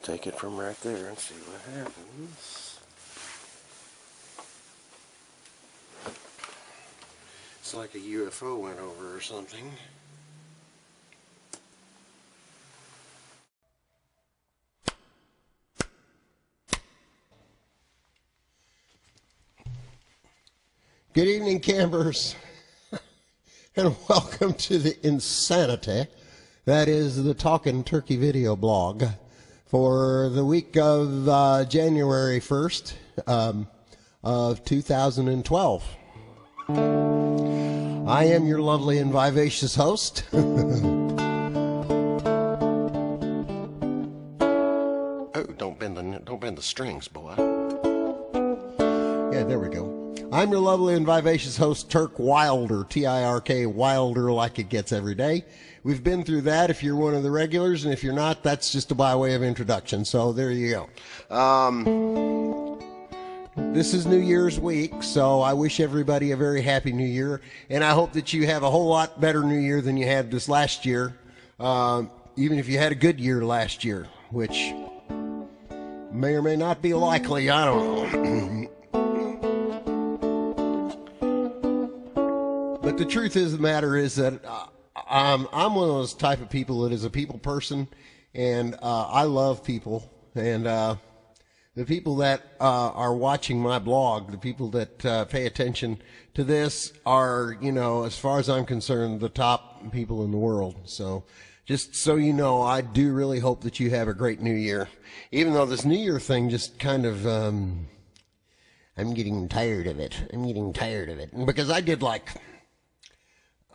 take it from right there and see what happens. It's like a UFO went over or something. Good evening, campers, and welcome to the insanity that is the Talking Turkey video blog for the week of January 1st of 2012. I am your lovely and vivacious host. Oh, don't bend the strings, boy. Yeah, there we go. I'm your lovely and vivacious host, Tirk Wilder, T-I-R-K, Wilder like it gets every day. We've been through that if you're one of the regulars, and if you're not, that's just by way of introduction. So there you go. This is New Year's week, so I wish everybody a very happy New Year, and I hope that you have a whole lot better New Year than you had this last year, even if you had a good year last year, which may or may not be likely, I don't know. But the truth is, the matter is that I'm one of those type of people that is a people person, and I love people, and the people that are watching my blog, the people that pay attention to this are, you know, as far as I'm concerned, the top people in the world. So just so you know, I do really hope that you have a great New Year, even though this New Year thing just kind of, I'm getting tired of it. Because I did like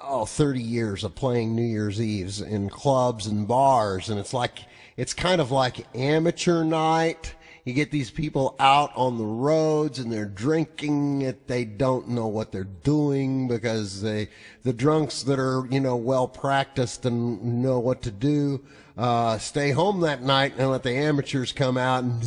30 years of playing New Year's Eves in clubs and bars, and it's kind of like amateur night. You get these people out on the roads and they're drinking it. They don't know what they're doing because the drunks that are, you know, well practiced and know what to do, stay home that night and let the amateurs come out and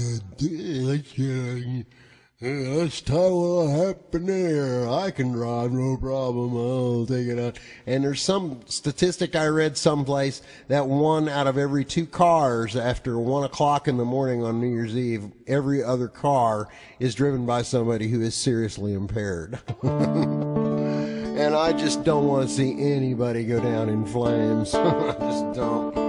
let's tell what happened there. I can drive, no problem. I'll take it out. And there's some statistic I read someplace that 1 out of every 2 cars after 1 o'clock in the morning on New Year's Eve, every other car is driven by somebody who is seriously impaired. And I just don't want to see anybody go down in flames. I just don't.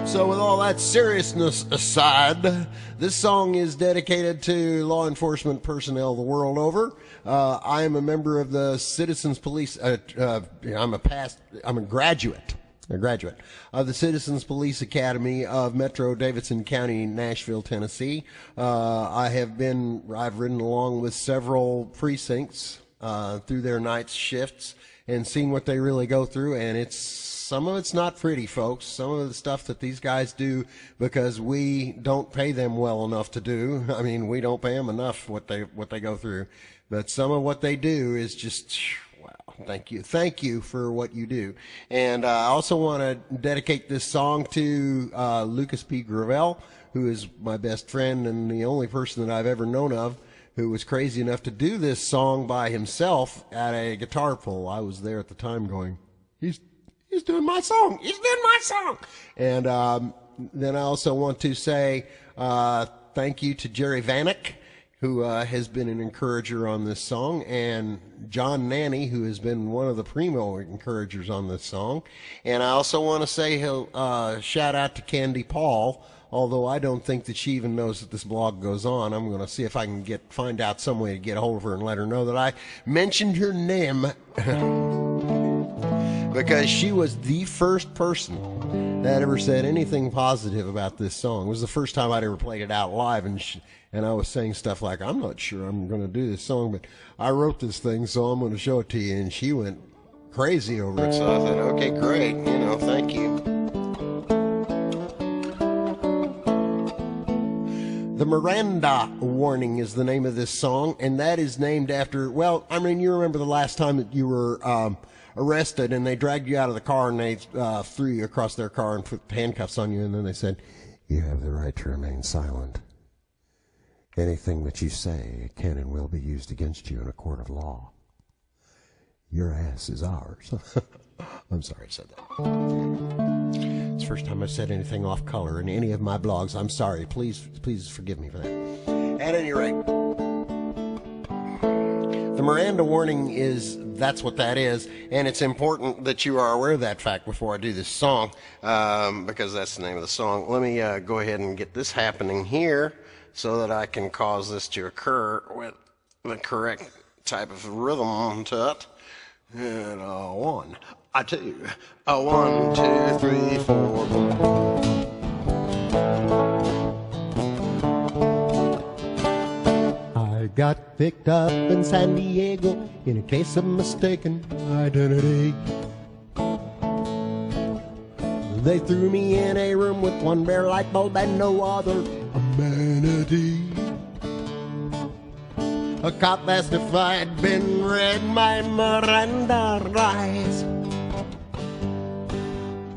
So with all that seriousness aside, this song is dedicated to law enforcement personnel the world over. I am a member of the Citizens Police. I'm a graduate of the Citizens Police Academy of Metro Davidson County, Nashville, Tennessee. I've ridden along with several precincts through their night shifts and seen what they really go through, and some of it's not pretty, folks. Some of the stuff that these guys do because we don't pay them well enough to do. I mean, we don't pay them enough what they go through. But some of what they do is just, wow, thank you for what you do. And I also want to dedicate this song to Lucas P. Gravel, who is my best friend and the only person that I've ever known of who was crazy enough to do this song by himself at a guitar pull. I was there at the time going, He's doing my song. And then I also want to say thank you to Jerry Vanek, who has been an encourager on this song, and John Nanny, who has been one of the primo encouragers on this song. And I also want to say shout out to Candy Paul, although I don't think that she even knows that this blog goes on. I'm going to see if I can find out some way to get a hold of her and let her know that I mentioned her name. Because she was the first person that ever said anything positive about this song. It was the first time I'd ever played it out live, and I was saying stuff like, I'm not sure I'm going to do this song, but I wrote this thing, so I'm going to show it to you. And she went crazy over it, so I thought, okay, great, thank you. The Miranda Warning is the name of this song, and that is named after, well, I mean, you remember the last time that you were arrested and they dragged you out of the car and they threw you across their car and put handcuffs on you, and then they said, you have the right to remain silent. Anything that you say can and will be used against you in a court of law. Your ass is ours. I'm sorry I said that. It's the first time I've said anything off color in any of my blogs. I'm sorry. Please forgive me for that. At any rate, the Miranda Warning that's what that is, and it's important that you are aware of that fact before I do this song, because that's the name of the song. Let me go ahead and get this happening here so that I can cause this to occur with the correct type of rhythm to it. And a 1, a 2, a 1, 2, 3, 4. I got picked up in San Diego in a case of mistaken identity. They threw me in a room with one bare light bulb and no other amenity. A cop asked if I'd been read my Miranda rights.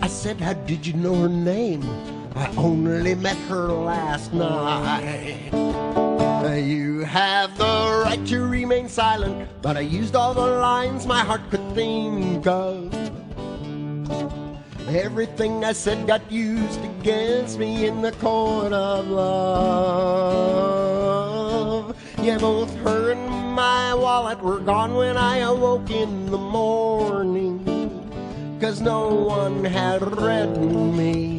I said, how did you know her name? I only met her last night. You have the right to remain silent, but I used all the lines my heart could think of. Everything I said got used against me in the court of love. Yeah, both her and my wallet were gone when I awoke in the morning, 'cause no one had read me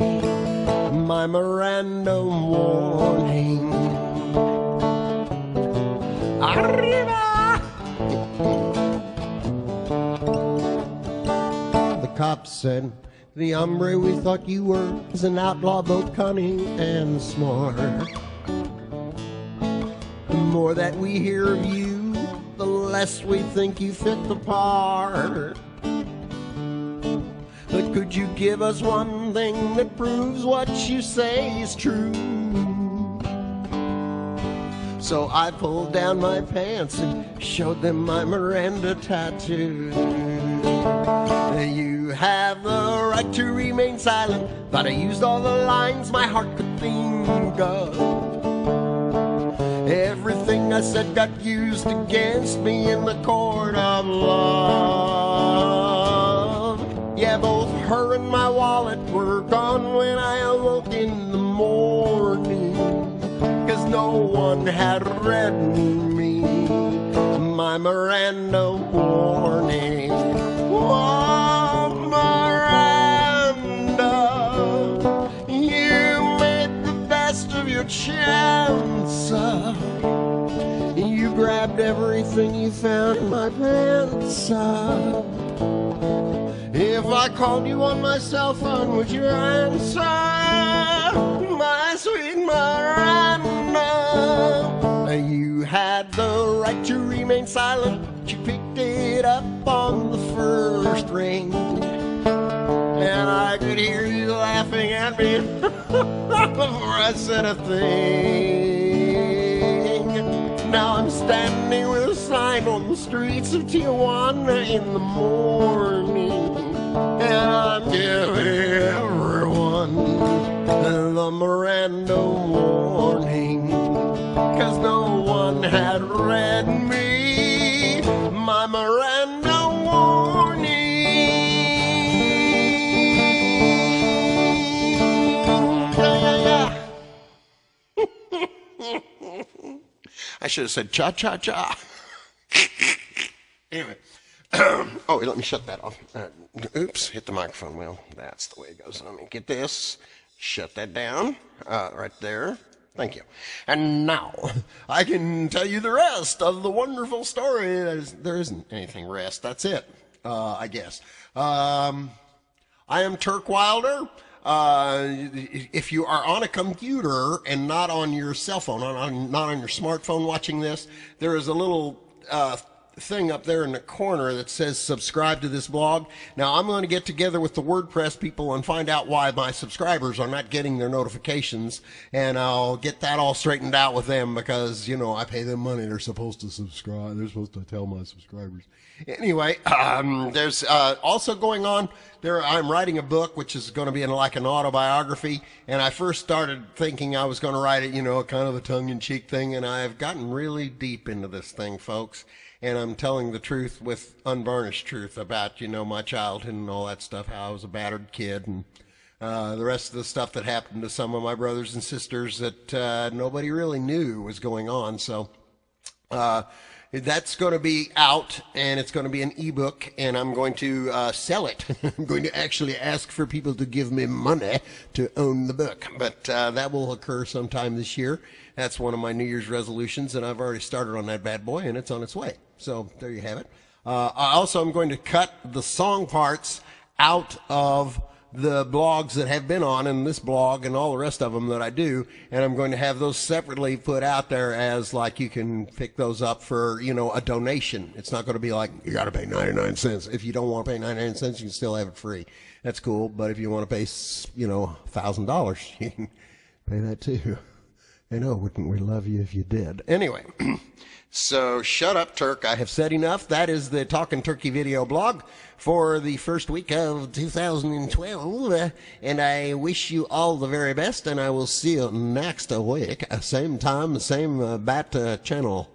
my Miranda warning. Arriba! The cop said, the hombre we thought you were is an outlaw, both cunning and smart. The more that we hear of you, the less we think you fit the part. But could you give us one thing that proves what you say is true? So I pulled down my pants and showed them my Miranda tattoo. You have the right to remain silent, but I used all the lines my heart could think of. Everything I said got used against me in the court of love. Yeah, both her and my wallet were gone when I awoke in the morning, 'cause no one had read me my Miranda warning. Oh, Miranda, you made the best of your chance. You grabbed everything you found in my pants. If I called you on my cell phone, would you answer? My sweet Miranda, you had the right to remain silent, but you picked it up on the first ring, and I could hear you laughing at me before I said a thing. Now I'm standing with a sign on the streets of Tijuana in the morning, and I'm giving everyone the Miranda warning, 'cause no one had read me my Miranda warning. I should have said cha-cha-cha. Anyway. Oh, let me shut that off. Oops, hit the microphone. Well, that's the way it goes. Let me get this. Shut that down. Right there. Thank you. And now, I can tell you the rest of the wonderful story. There isn't anything rest. That's it, I guess. I am Tirk Wilder. If you are on a computer and not on your cell phone, not on your smartphone watching this, there is a little thing up there in the corner that says subscribe to this blog. Now I'm going to get together with the WordPress people and find out why my subscribers are not getting their notifications, and I'll get that all straightened out with them, because, you know, I pay them money. They're supposed to subscribe. They're supposed to tell my subscribers. Anyway, there's also going on there. I'm writing a book, which is going to be like an autobiography, and I first started thinking I was going to write it, you know, kind of a tongue-in-cheek thing, and I've gotten really deep into this thing, folks. And I'm telling the truth with unvarnished truth about, you know, my childhood and all that stuff, how I was a battered kid and The rest of the stuff that happened to some of my brothers and sisters that nobody really knew was going on. So that's going to be out, and it's going to be an ebook, and I'm going to sell it. I'm going to actually ask for people to give me money to own the book, but that will occur sometime this year. That's one of my New Year's resolutions, and I've already started on that bad boy, and it's on its way. So there you have it. I also am going to cut the song parts out of the blogs that have been on, and this blog and all the rest of them that I do, and I'm going to have those separately put out there as, like, you can pick those up for, you know, a donation. It's not going to be like, you got to pay 99 cents. If you don't want to pay 99 cents, you can still have it free. That's cool. But if you want to pay, you know, $1,000, you can pay that too. I know, wouldn't we love you if you did? Anyway, so shut up, Tirk. I have said enough. That is the Talking Turkey video blog for the first week of 2012. And I wish you all the very best, and I will see you next week. Same time, same bat channel.